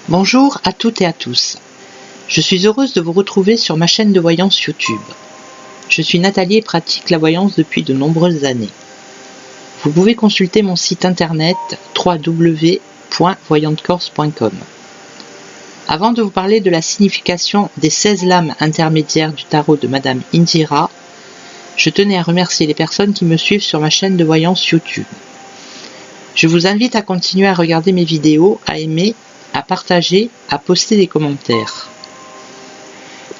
Bonjour à toutes et à tous. Je suis heureuse de vous retrouver sur ma chaîne de voyance YouTube. Je suis Nathalie et pratique la voyance depuis de nombreuses années. Vous pouvez consulter mon site internet www.voyantecorse.com. Avant de vous parler de la signification des 16 lames intermédiaires du tarot de Madame Indira, je tenais à remercier les personnes qui me suivent sur ma chaîne de voyance YouTube. Je vous invite à continuer à regarder mes vidéos, à aimer, à partager, à poster des commentaires.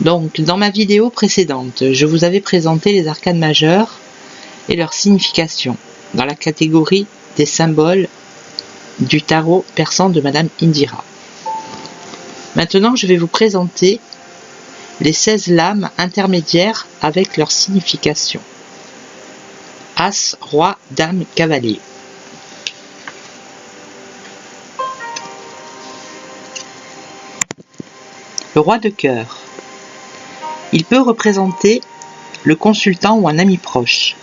Donc, dans ma vidéo précédente, je vous avais présenté les arcanes majeures et leur signification dans la catégorie des symboles du tarot persan de Madame Indira. Maintenant, je vais vous présenter les 16 lames intermédiaires avec leur signification. As, Roi, Dame, Cavalier. Le roi de cœur. Il peut représenter le consultant ou un ami proche.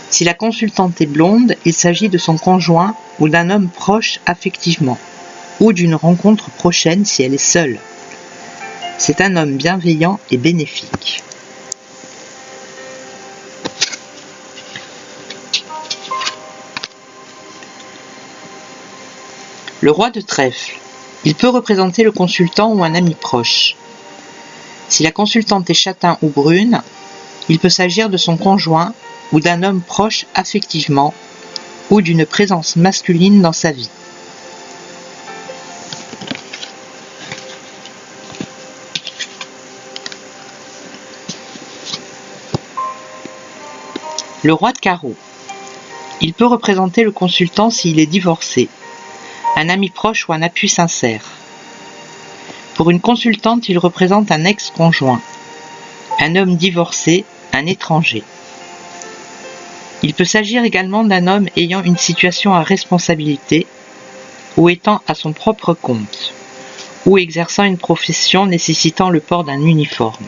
Si la consultante est blonde, il s'agit de son conjoint ou d'un homme proche affectivement, ou d'une rencontre prochaine si elle est seule. C'est un homme bienveillant et bénéfique. Le roi de trèfle. Il peut représenter le consultant ou un ami proche. Si la consultante est châtain ou brune, il peut s'agir de son conjoint ou d'un homme proche affectivement ou d'une présence masculine dans sa vie. Le roi de carreau. Il peut représenter le consultant s'il est divorcé, un ami proche ou un appui sincère. Pour une consultante, il représente un ex-conjoint, un homme divorcé, un étranger. Il peut s'agir également d'un homme ayant une situation à responsabilité ou étant à son propre compte, ou exerçant une profession nécessitant le port d'un uniforme.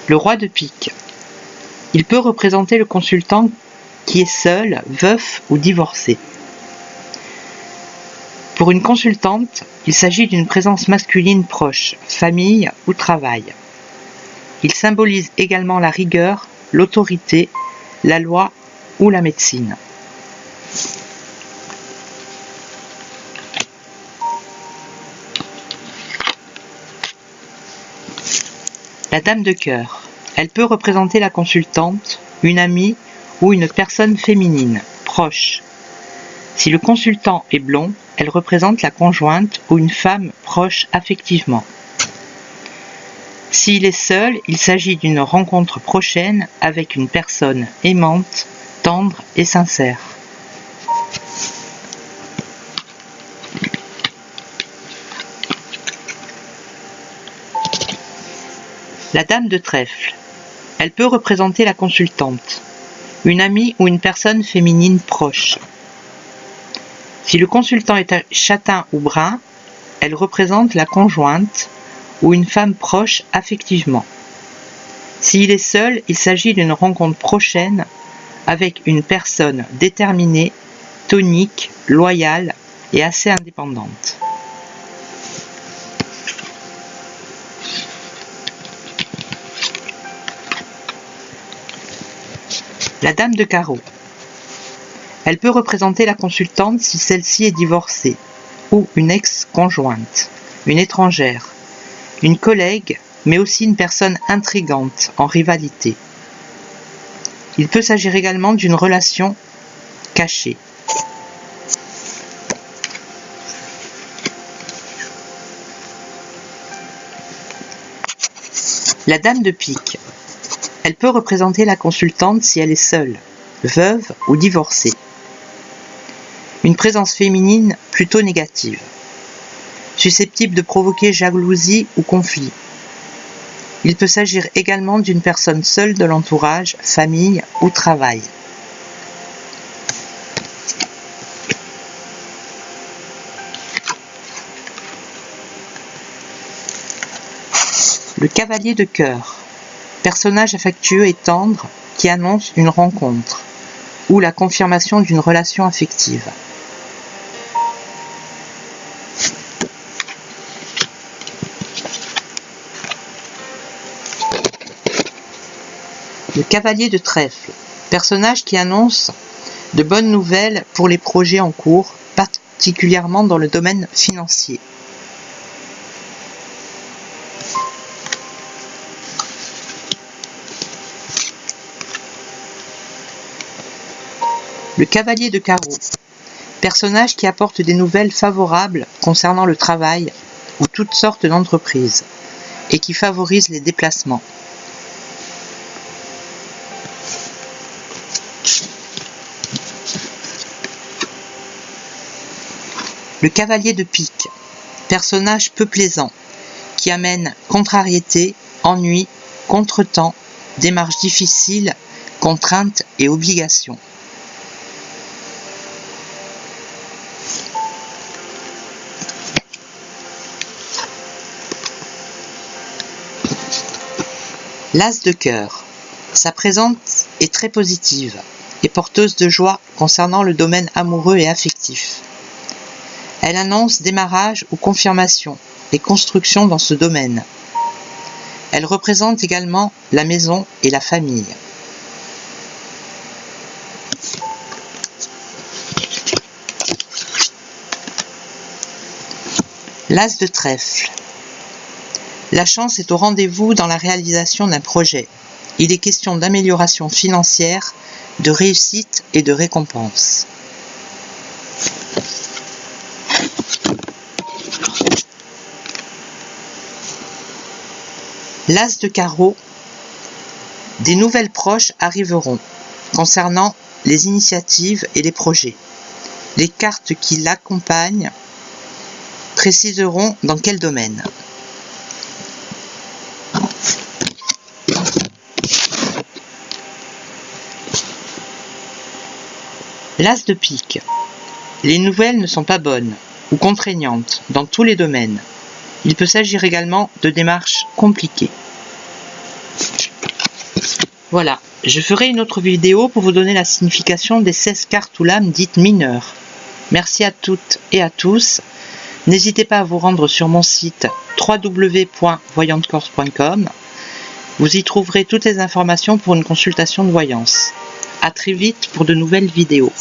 Le roi de pique. Il peut représenter le consultant qui est seul, veuf ou divorcé. Pour une consultante, il s'agit d'une présence masculine proche, famille ou travail. Il symbolise également la rigueur, l'autorité, la loi ou la médecine. La dame de cœur. Elle peut représenter la consultante, une amie ou une personne féminine, proche. Si le consultant est blond, elle représente la conjointe ou une femme proche affectivement. S'il est seul, il s'agit d'une rencontre prochaine avec une personne aimante, tendre et sincère. La dame de trèfle. Elle peut représenter la consultante, une amie ou une personne féminine proche. Si le consultant est châtain ou brun, elle représente la conjointe ou une femme proche affectivement. S'il est seul, il s'agit d'une rencontre prochaine avec une personne déterminée, tonique, loyale et assez indépendante. La dame de carreau. Elle peut représenter la consultante si celle-ci est divorcée, ou une ex-conjointe, une étrangère, une collègue, mais aussi une personne intrigante, en rivalité. Il peut s'agir également d'une relation cachée. La dame de pique. Elle peut représenter la consultante si elle est seule, veuve ou divorcée. Une présence féminine plutôt négative, susceptible de provoquer jalousie ou conflit. Il peut s'agir également d'une personne seule de l'entourage, famille ou travail. Le cavalier de cœur. Personnage affectueux et tendre, qui annonce une rencontre ou la confirmation d'une relation affective. Le cavalier de trèfle, personnage qui annonce de bonnes nouvelles pour les projets en cours, particulièrement dans le domaine financier. Le cavalier de carreau, personnage qui apporte des nouvelles favorables concernant le travail ou toutes sortes d'entreprises et qui favorise les déplacements. Le cavalier de pique, personnage peu plaisant, qui amène contrariété, ennui, contretemps, démarches difficiles, contraintes et obligations. L'as de cœur, sa présence est très positive et porteuse de joie concernant le domaine amoureux et affectif. Elle annonce démarrage ou confirmation et construction dans ce domaine. Elle représente également la maison et la famille. L'as de trèfle. La chance est au rendez-vous dans la réalisation d'un projet. Il est question d'amélioration financière, de réussite et de récompense. L'as de carreau, des nouvelles proches arriveront concernant les initiatives et les projets. Les cartes qui l'accompagnent préciseront dans quel domaine. L'as de pique, les nouvelles ne sont pas bonnes ou contraignantes dans tous les domaines. Il peut s'agir également de démarches compliquées. Voilà, je ferai une autre vidéo pour vous donner la signification des 16 cartes ou lames dites mineures. Merci à toutes et à tous. N'hésitez pas à vous rendre sur mon site www.voyantecorse.com. Vous y trouverez toutes les informations pour une consultation de voyance. À très vite pour de nouvelles vidéos.